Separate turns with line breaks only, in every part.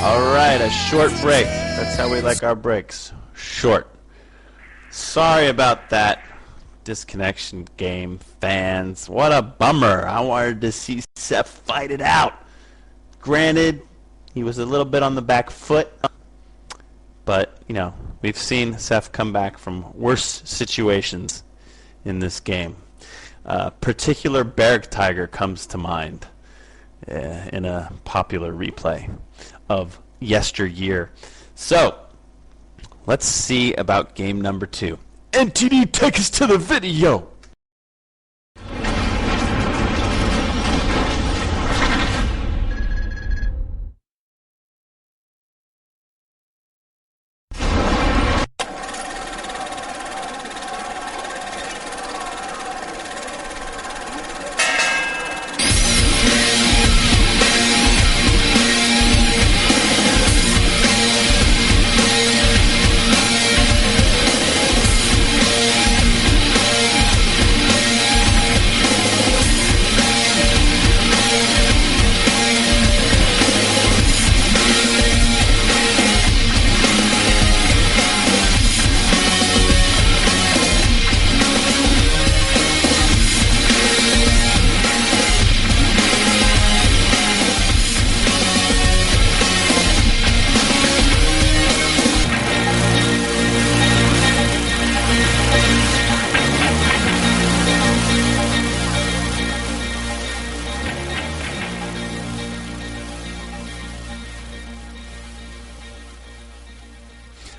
Alright, a short break. That's how we like our breaks. Short. Sorry about that disconnection, game fans. What a bummer. I wanted to see Sepha fight it out. Granted, he was a little bit on the back foot, but, you know, we've seen Sepha come back from worse situations in this game. Particular Barrack Tiger comes to mind in a popular replay of yesteryear. So, let's see about game number 2. NTD, take us to the video!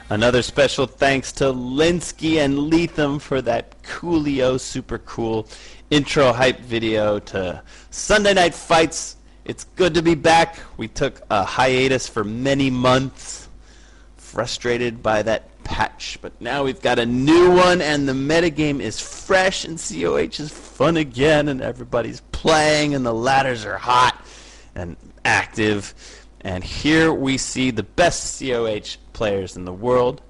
Another special thanks to Linsky and Lethem for that coolio, super cool intro hype video to Sunday Night Fights. It's good to be back. We took a hiatus for many months, frustrated by that patch, but now we've got a new one and the metagame is fresh and COH is fun again and everybody's playing and the ladders are hot and active. And here we see the best COH players in the world.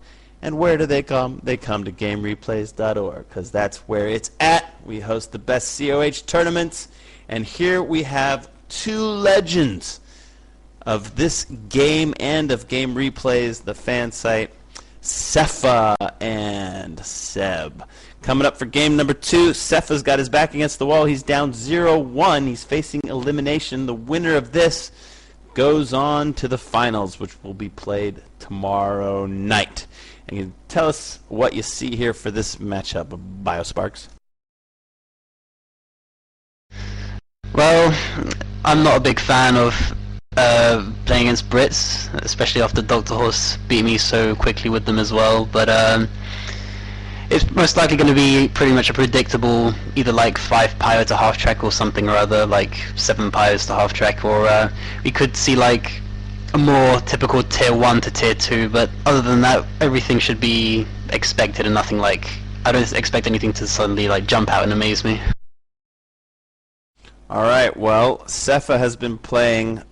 And where do they come? They come to GameReplays.org because that's where it's at. We host the best COH tournaments. And here we have two legends of this game and of Game Replays, the fan site, Sepha and Seb. Coming up for game number 2, Sepha's got his back against the wall. He's down 0-1. He's facing elimination. The winner of this goes on to the finals, which will be played tomorrow night. And you tell us what you see here for this matchup of BioSparks.
Well, I'm not a big fan of playing against Brits, especially after Dr. Horse beat me so quickly with them as well, but it's most likely going to be pretty much a predictable either like 5 Pyro to half track or something or other, like 7 Pyros to half track, or we could see like a more typical tier 1 to tier 2, but other than that everything should be expected and nothing like, I don't expect anything to suddenly like jump out and amaze me.
Alright, well, Sepha has been playing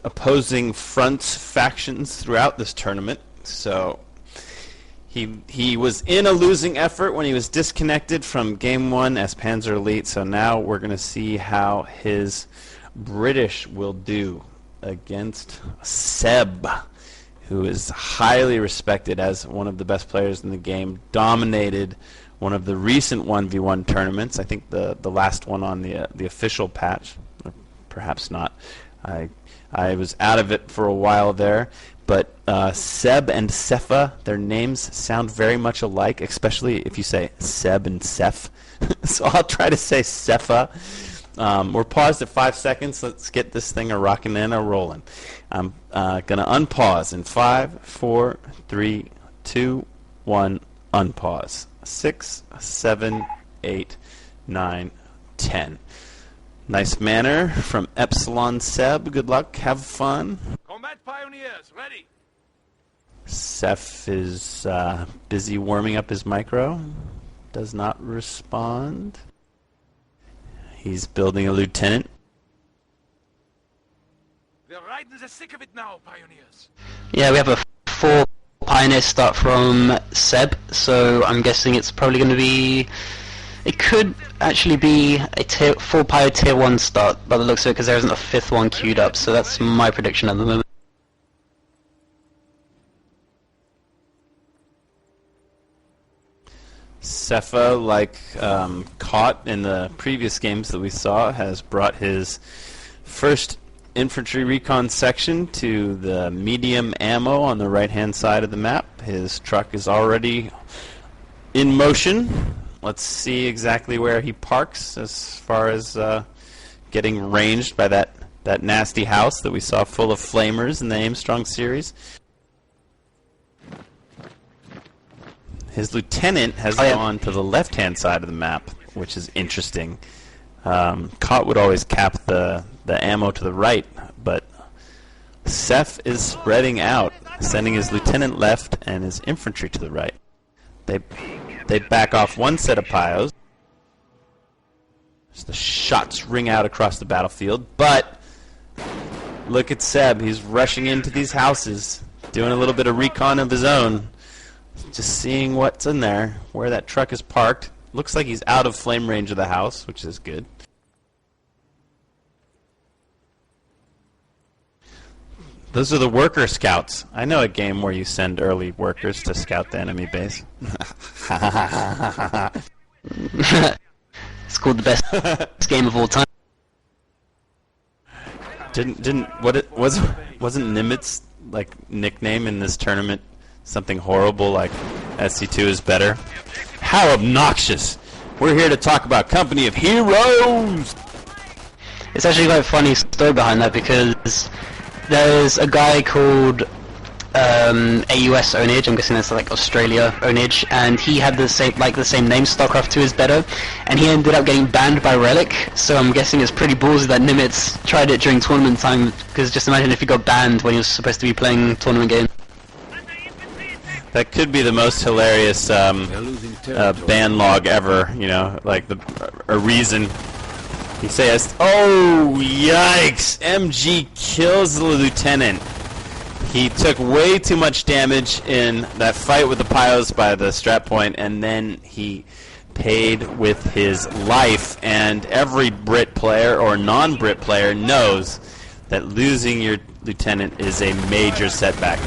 opposing fronts factions throughout this tournament, so he was in a losing effort when he was disconnected from Game 1 as Panzer Elite, so now we're going to see how his British will do against Seb, who is highly respected as one of the best players in the game, dominated one of the recent 1v1 tournaments, I think the last one on the official patch, or perhaps not. I was out of it for a while there, but Seb and Sepha, their names sound very much alike, especially if you say Seb and Seph. So I'll try to say Sepha. We're paused at 5 seconds. Let's get this thing a rocking and a rolling. I'm going to unpause in 5, 4, 3, 2, 1, unpause. 6, 7, 8, 9, 10. Nice manner from EpsilonSeb. Good luck. Have fun.
Combat Pioneers, ready.
Seph is busy warming up his micro. Does not respond. He's building a lieutenant.
We're right in the thick of it now, Pioneers.
Yeah, we have a 4 Pioneers start from Seb, so I'm guessing it's probably going to be It could actually be a 4 Pio tier 1 start by the looks of it, because there isn't a 5th one queued up, so that's my prediction at the moment.
Sepha, like Caught in the previous games that we saw, has brought his first infantry recon section to the medium ammo on the right-hand side of the map. His truck is already in motion. Let's see exactly where he parks as far as getting ranged by that nasty house that we saw full of flamers in the Aimstrong series. His lieutenant has gone to the left-hand side of the map, which is interesting. Caught would always cap the ammo to the right, but Seph is spreading out, sending his lieutenant left and his infantry to the right. They back off one set of Pios. The shots ring out across the battlefield, but look at Seb. He's rushing into these houses, doing a little bit of recon of his own, just seeing what's in there, where that truck is parked. Looks like he's out of flame range of the house, which is good. Those are the worker scouts. I know a game where you send early workers to scout the enemy base.
It's called the best game of all time.
Wasn't Nimitz like nickname in this tournament something horrible like SC2 is better? How obnoxious! We're here to talk about Company of Heroes!
It's actually quite a funny story behind that, because there's a guy called AUS Ownage, I'm guessing that's like Australia Ownage, and he had the same name, StarCraft 2 is better, and he ended up getting banned by Relic, so I'm guessing it's pretty ballsy that Nimitz tried it during tournament time, because just imagine if he got banned when he was supposed to be playing tournament game.
That could be the most hilarious ban log ever, you know, like a reason. He says, oh, yikes, MG kills the lieutenant. He took way too much damage in that fight with the Pios by the strap point, and then he paid with his life. And every Brit player or non-Brit player knows that losing your lieutenant is a major setback.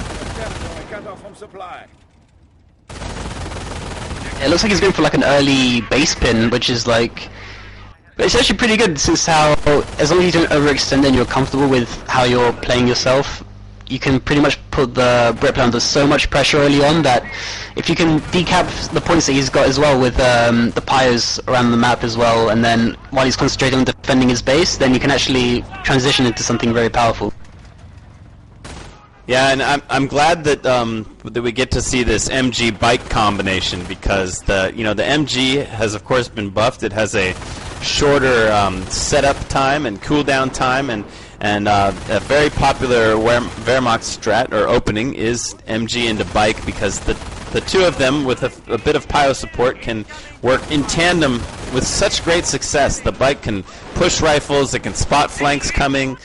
It looks like he's going for like an early base pin, which is like... But it's actually pretty good, since as long as you don't overextend and you're comfortable with how you're playing yourself, you can pretty much put the Brit player under so much pressure early on that if you can decap the points that he's got as well with the Pios around the map as well, and then while he's concentrating on defending his base, then you can actually transition into something very powerful.
Yeah, and I'm glad that that we get to see this MG bike combination, because the MG has of course been buffed. It has a shorter setup time and cooldown time, and a very popular Wehrmacht strat or opening is MG into bike, because the two of them with a bit of Pio support can work in tandem with such great success. The bike can push rifles, it can spot flanks coming.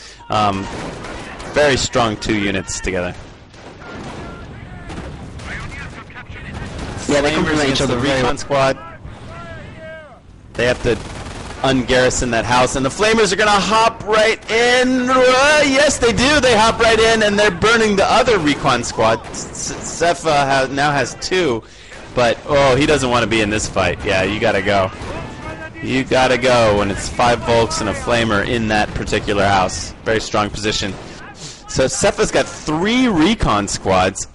Very strong two units together.
Yeah, they complement each other.
The recon squad. They have to ungarrison that house, and the flamers are gonna hop right in. Yes, they do. They hop right in, and they're burning the other recon squad. Sepha now has two, but oh, he doesn't want to be in this fight. Yeah, you gotta go. You gotta go when it's 5 Volks and a flamer in that particular house. Very strong position. So Sepha's got 3 recon squads.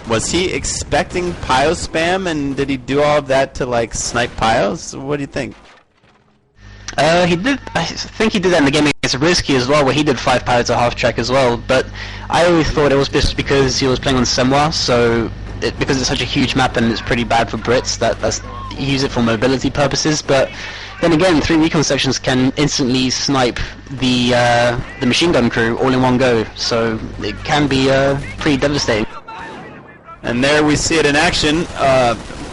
Was he expecting Pio spam, and did he do all of that to like snipe Pios? What do you think?
He did. I think he did that in the game against Risky as well, where he did 5 Pio to half track as well. But I always thought it was just because he was playing on Semwa, so because it's such a huge map and it's pretty bad for Brits, that's you use it for mobility purposes. But then again, 3 recon sections can instantly snipe the machine gun crew all in one go, so it can be pretty devastating.
And there we see it in action.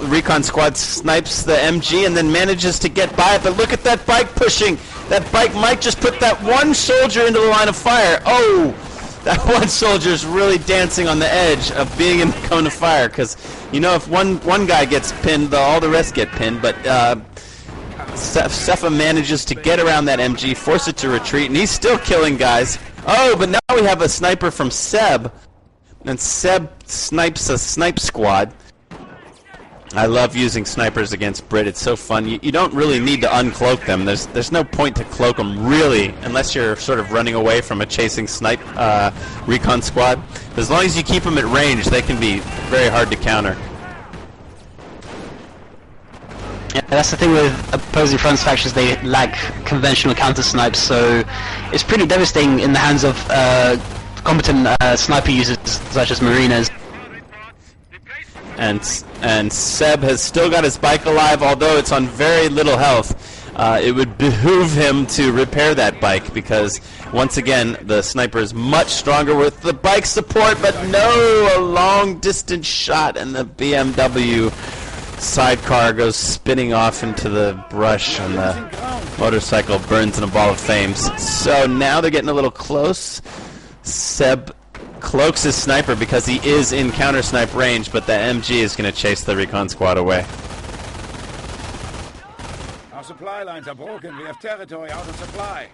Recon squad snipes the MG and then manages to get by it, but look at that bike pushing. That bike might just put that one soldier into the line of fire. Oh, that one soldier is really dancing on the edge of being in the cone of fire, because you know if one guy gets pinned, all the rest get pinned. But Sepha manages to get around that MG, force it to retreat, and he's still killing guys. Oh, but now we have a sniper from Seb, and Seb snipes a snipe squad. I love using snipers against Brit. It's so fun. You don't really need to uncloak them. There's no point to cloak them, really, unless you're sort of running away from a chasing snipe recon squad. But as long as you keep them at range, they can be very hard to counter.
Yeah, that's the thing with opposing fronts factions, they lack conventional counter snipes, so it's pretty devastating in the hands of competent sniper users such as Marinas.
And Seb has still got his bike alive, although it's on very little health. It would behoove him to repair that bike, because once again the sniper is much stronger with the bike support, but no, a long distance shot, and the BMW sidecar goes spinning off into the brush, and the motorcycle burns in a ball of flames. So now they're getting a little close. Seb cloaks his sniper because he is in counter snipe range, but the MG is going to chase the recon squad away.
Our supply lines are broken. We have territory out of supply.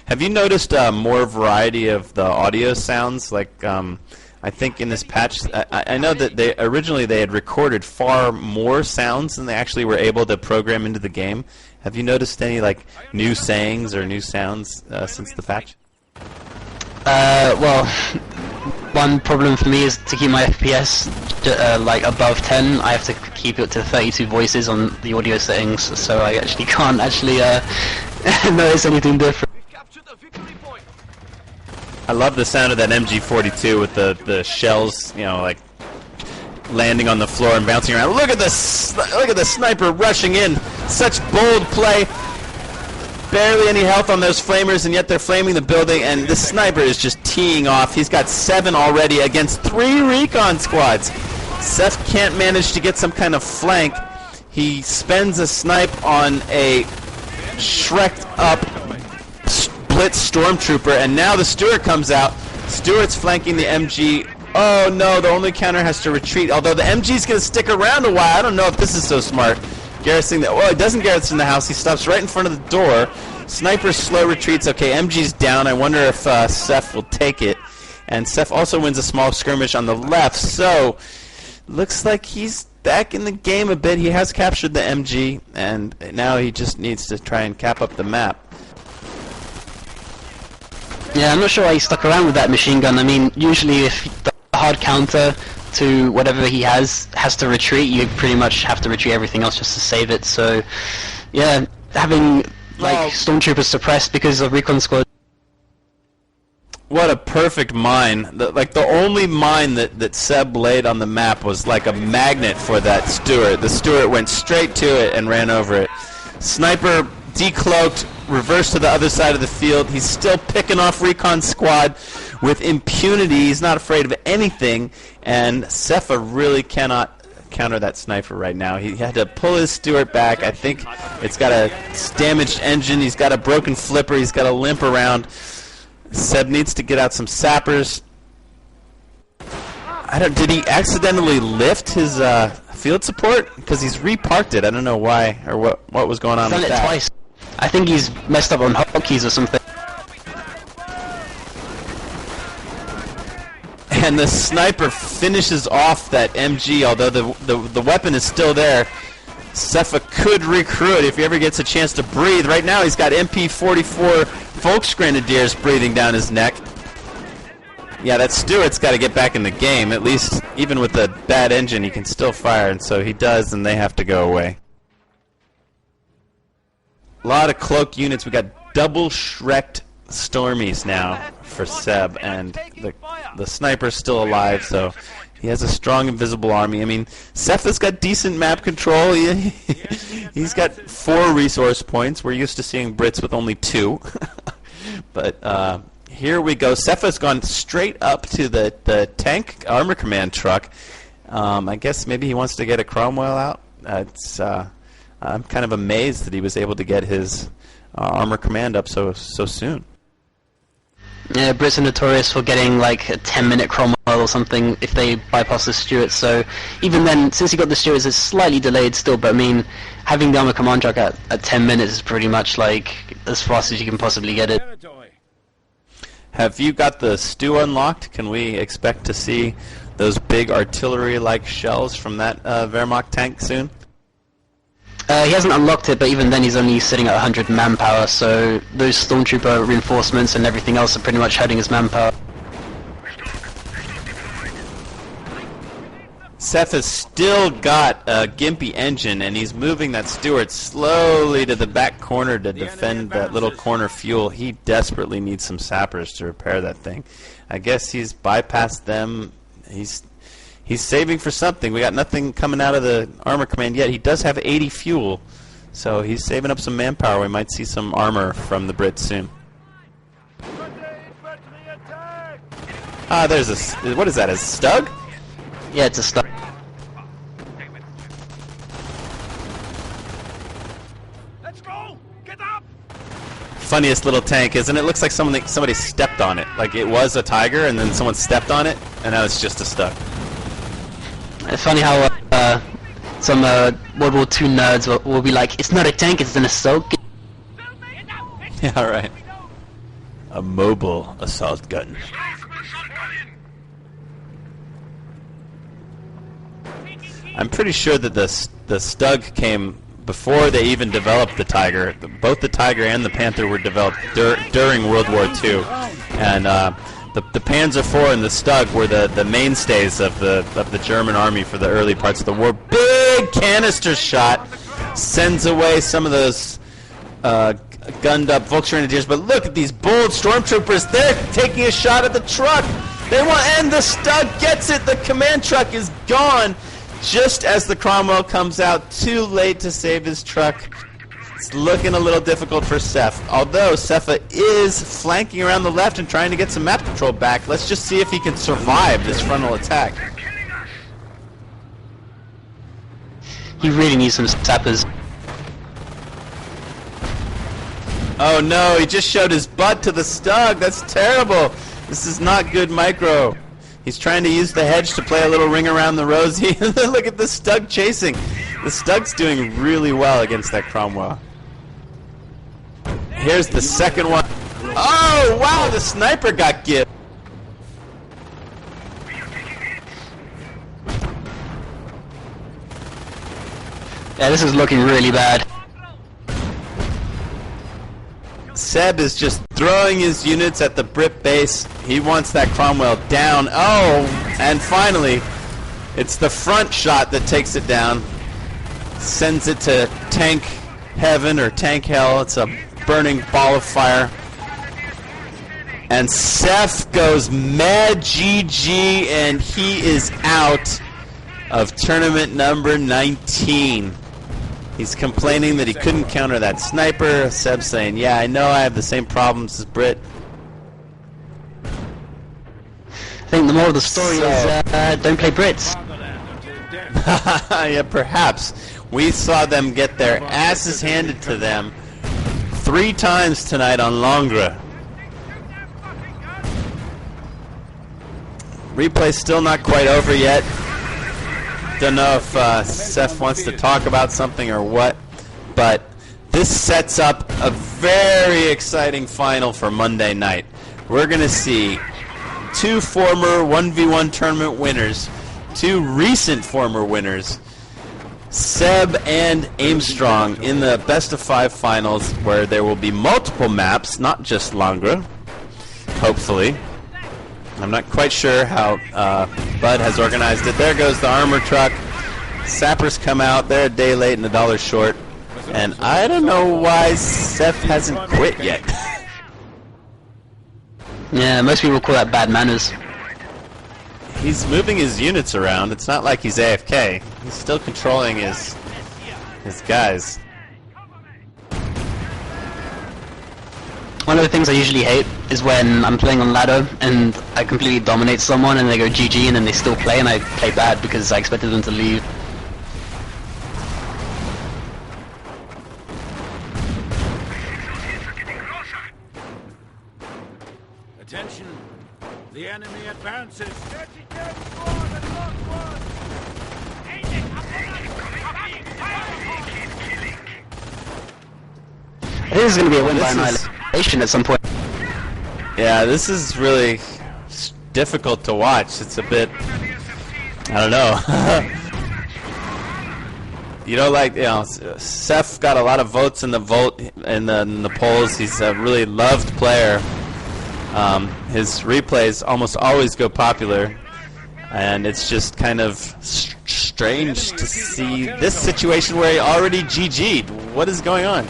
Have you noticed more variety of the audio sounds? Like, I think in this patch, I know that originally they had recorded far more sounds than they actually were able to program into the game. Have you noticed any like new sayings or new sounds since the patch?
Well, one problem for me is to keep my FPS like above 10. I have to keep it to 32 voices on the audio settings, so I actually can't notice anything different.
I love the sound of that MG42 with the shells, you know, like landing on the floor and bouncing around. Look at this! Look at the sniper rushing in. Such bold play. Barely any health on those flamers, and yet they're flaming the building. And the sniper is just teeing off. He's got 7 already against 3 recon squads. Seph can't manage to get some kind of flank. He spends a snipe on a shreked up Blitz Stormtrooper, and now the Stuart comes out. Stuart's flanking the MG. Oh no, the only counter has to retreat, although the MG's going to stick around a while. I don't know if this is so smart. Garrisoning that. Well, it doesn't garrison the house. He stops right in front of the door. Sniper slow retreats. Okay, MG's down. I wonder if Seph will take it. And Seph also wins a small skirmish on the left, so looks like he's back in the game a bit. He has captured the MG, and now he just needs to try and cap up the map.
Yeah, I'm not sure why he stuck around with that machine gun. I mean, usually if the hard counter to whatever he has to retreat, you pretty much have to retreat everything else just to save it. So, yeah, having like Stormtroopers suppressed because of recon squad.
What a perfect mine. The only mine that Seb laid on the map was like a magnet for that Stuart. The Stuart went straight to it and ran over it. Sniper decloaked, reversed to the other side of the field. He's still picking off recon squad with impunity. He's not afraid of anything, and Sepha really cannot counter that sniper right now. He had to pull his Stuart back. I think it's got a damaged engine. He's got a broken flipper. He's got a limp around. Seb needs to get out some sappers. Did he accidentally lift his field support? Because he's reparked it. I don't know why or what was going on with that.
He's done it twice. I think he's messed up on hotkeys or something.
And the sniper finishes off that MG, although the weapon is still there. Sepha could recruit if he ever gets a chance to breathe. Right now he's got MP44 Volksgrenadiers breathing down his neck. Yeah, that Stuart's got to get back in the game. At least, even with a bad engine, he can still fire, and so he does, and they have to go away. A lot of cloaked units. We got double Shreked Stormies now for Seb, and the sniper's still alive, so he has a strong invisible army. I mean, Sepha's got decent map control. He's got 4 resource points. We're used to seeing Brits with only 2. But here we go. Sepha's gone straight up to the tank armor command truck. I guess maybe he wants to get a Cromwell out. I'm kind of amazed that he was able to get his armor command up so soon.
Yeah, Brits are notorious for getting like a 10-minute Cromwell or something if they bypass the Stuarts, so even then, since you got the Stuarts, it's slightly delayed still, but I mean, having the Armour Command Truck at 10 minutes is pretty much like as fast as you can possibly get it.
Territory.
Have you got the stew unlocked? Can we expect to see those big artillery-like shells from that Wehrmacht tank soon?
He hasn't unlocked it, but even then he's only sitting at 100 manpower, so those Stormtrooper reinforcements and everything else are pretty much hurting his manpower.
Sepha has still got a gimpy engine, and he's moving that Stuart slowly to the back corner to defend that little corner fuel. He desperately needs some sappers to repair that thing. I guess he's bypassed them. He's saving for something. We got nothing coming out of the armor command yet. He does have 80 fuel, so he's saving up some manpower. We might see some armor from the Brits soon. Ah, there's a... What is that, a Stug?
Yeah, it's a stuff.
Let's go! Get up!
Funniest little tank, isn't it? Looks like somebody stepped on it. Like it was a Tiger, and then someone stepped on it, and now it's just a Stug.
It's funny how some World War II nerds will be like, it's not a tank, it's an assault gun.
Yeah, right. A mobile assault gun. I'm pretty sure that the Stug came before they even developed the Tiger. Both the Tiger and the Panther were developed during World War II, and the Panzer IV and the Stug were the mainstays of the German army for the early parts of the war. Big canister shot sends away some of those gunned up Volksgrenadiers, but look at these bold stormtroopers. They're taking a shot at the truck. They want, and the Stug gets it. The command truck is gone. Just as the Cromwell comes out, too late to save his truck. It's looking a little difficult for Sepha. Although Sepha is flanking around the left and trying to get some map control back. Let's just see if he can survive this frontal attack.
He really needs some sappers.
Oh no, he just showed his butt to the Stug. That's terrible. This is not good micro. He's trying to use the hedge to play a little ring around the rosy. Look at the Stug chasing. The Stug's doing really well against that Cromwell. Here's the second one. Oh, wow, the sniper got gipped.
Yeah, this is looking really bad.
Seb is just throwing his units at the Brit base. He wants that Cromwell down. Oh, and finally, it's the front shot that takes it down. Sends it to tank heaven or tank hell. It's a burning ball of fire. And Seph goes mad GG, and he is out of tournament number 19. He's complaining that he couldn't counter that sniper. Seb's saying, yeah, I know I have the same problems as Brit.
I think the moral of the story is don't play Brits.
Yeah, perhaps. We saw them get their asses handed to them 3 times tonight on Langres. Replay's still not quite over yet. Don't know if Seph wants to talk about something or what, but this sets up a very exciting final for Monday night. We're going to see 2 former 1v1 tournament winners, 2 recent former winners, Seb and Armstrong, in the best of 5 finals, where there will be multiple maps, not just Langres, hopefully. I'm not quite sure how Bud has organized it. There goes the armor truck. Sappers come out. They're a day late and $1 short. And I don't know why Seph hasn't quit yet.
Yeah, most people call that bad manners.
He's moving his units around. It's not like he's AFK. He's still controlling his guys.
One of the things I usually hate is when I'm playing on ladder and I completely dominate someone and they go GG and then they still play and I play bad because I expected them to leave.
Attention. The enemy advances.
This is going to be a win by annihilation at some point.
Yeah, this is really difficult to watch. It's a bit, I don't know. Seph got a lot of votes in the polls. He's a really loved player. His replays almost always go popular, and it's just kind of strange to see this situation where he already GG'd. What is going on?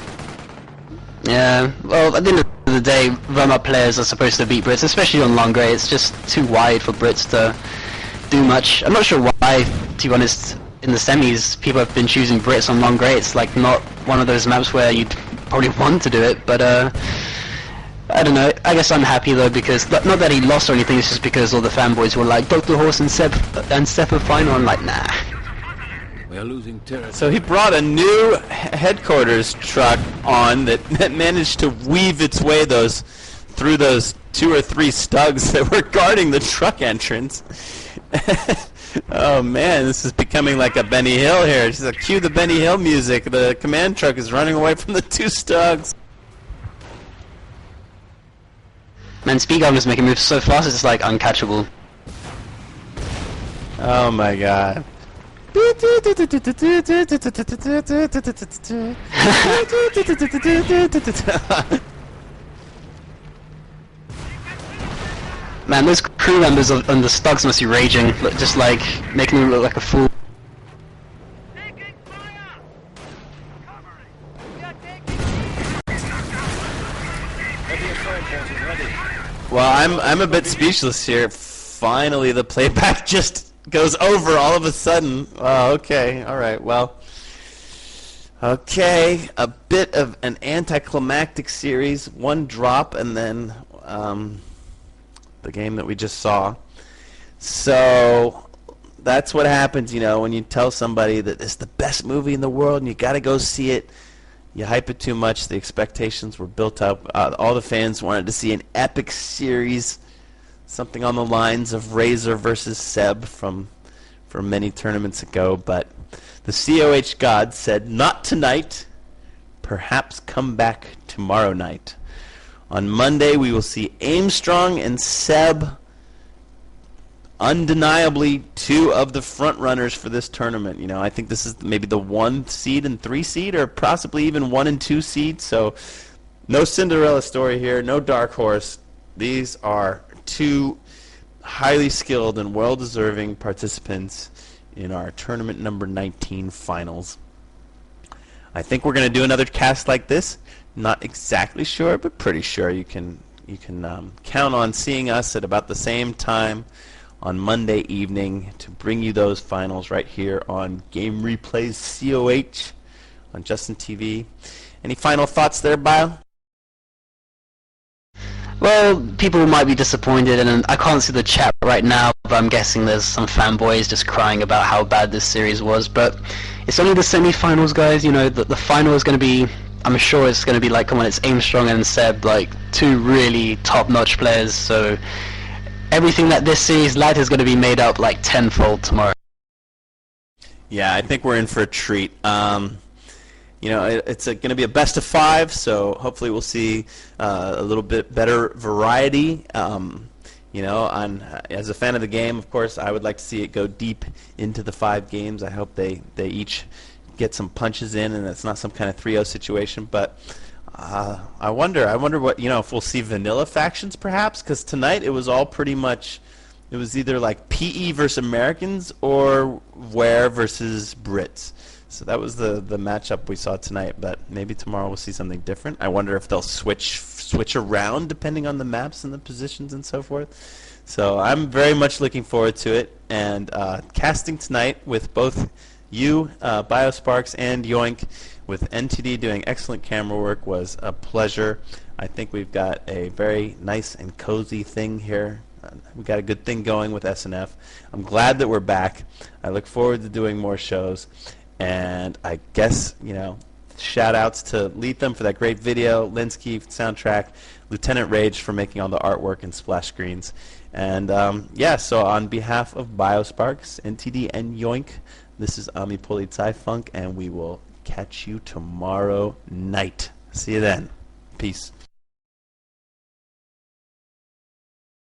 Yeah, well, at the end of the day, warm-up players are supposed to beat Brits, especially on long grey. It's just too wide for Brits to do much. I'm not sure why, to be honest, in the semis, people have been choosing Brits on long grey. It's like not one of those maps where you'd probably want to do it, but I don't know. I guess I'm happy though, because not that he lost or anything, it's just because all the fanboys were like, Dr. Horse and Sepha final. I'm like, nah.
We are losing territory.
So he brought a new headquarters truck on that managed to weave its way through those 2 or 3 stugs that were guarding the truck entrance. Oh man, this is becoming like a Benny Hill here. Just cue the Benny Hill music. The command truck is running away from the 2 stugs.
Man, Speedgun is making moves so fast, it's like uncatchable.
Oh my god.
Man, those crew members on the stugs must be raging, just like making them look like a fool.
Well, I'm a bit speechless here. Finally, the playback just goes over all of a sudden. Oh, okay, all right, well. Okay, a bit of an anticlimactic series. 1 drop, and then the game that we just saw. So that's what happens, when you tell somebody that it's the best movie in the world and you got to go see it. You hype it too much. The expectations were built up. All the fans wanted to see an epic series, something on the lines of Razor versus Seb from many tournaments ago. But the COH god said, not tonight, perhaps come back tomorrow night. On Monday, we will see Armstrong and Seb, undeniably 2 of the front runners for this tournament. I think this is maybe the 1 seed and 3 seed, or possibly even 1 and 2 seed. So no Cinderella story here, no dark horse. These are 2 highly skilled and well-deserving participants in our tournament number 19 finals. I think we're going to do another cast like this. Not exactly sure, but pretty sure you can count on seeing us at about the same time on Monday evening to bring you those finals right here on Game Replays COH on Justin TV. Any final thoughts there, Bio?
Well, people might be disappointed, and I can't see the chat right now, but I'm guessing there's some fanboys just crying about how bad this series was. But it's only the semi-finals, guys. The final is going to be, I'm sure it's going to be like, come on, it's Armstrong and Seb, like 2 really top-notch players. So everything that this series lacked is going to be made up like tenfold tomorrow.
Yeah, I think we're in for a treat. It's going to be a best of 5, so hopefully we'll see a little bit better variety. As a fan of the game, of course, I would like to see it go deep into the 5 games. I hope they each get some punches in, and it's not some kind of 3-0 situation. But I wonder what if we'll see vanilla factions perhaps, because tonight it was all pretty much. It was either like PE versus Americans or Ware versus Brits. So that was the matchup we saw tonight, but maybe tomorrow we'll see something different. I wonder if they'll switch around depending on the maps and the positions and so forth. So I'm very much looking forward to it. And casting tonight with both you, Biosparks, and Yoink, with NTD doing excellent camera work, was a pleasure. I think we've got a very nice and cozy thing here. We've got a good thing going with SNF. I'm glad that we're back. I look forward to doing more shows. And I guess, Shout outs to Lethem for that great video, Linsky soundtrack, Lieutenant Rage for making all the artwork and splash screens. And yeah, so on behalf of BioSparks, NTD, and Yoink, this is Ami Polizei Funk, and we will catch you tomorrow night. See you then. Peace.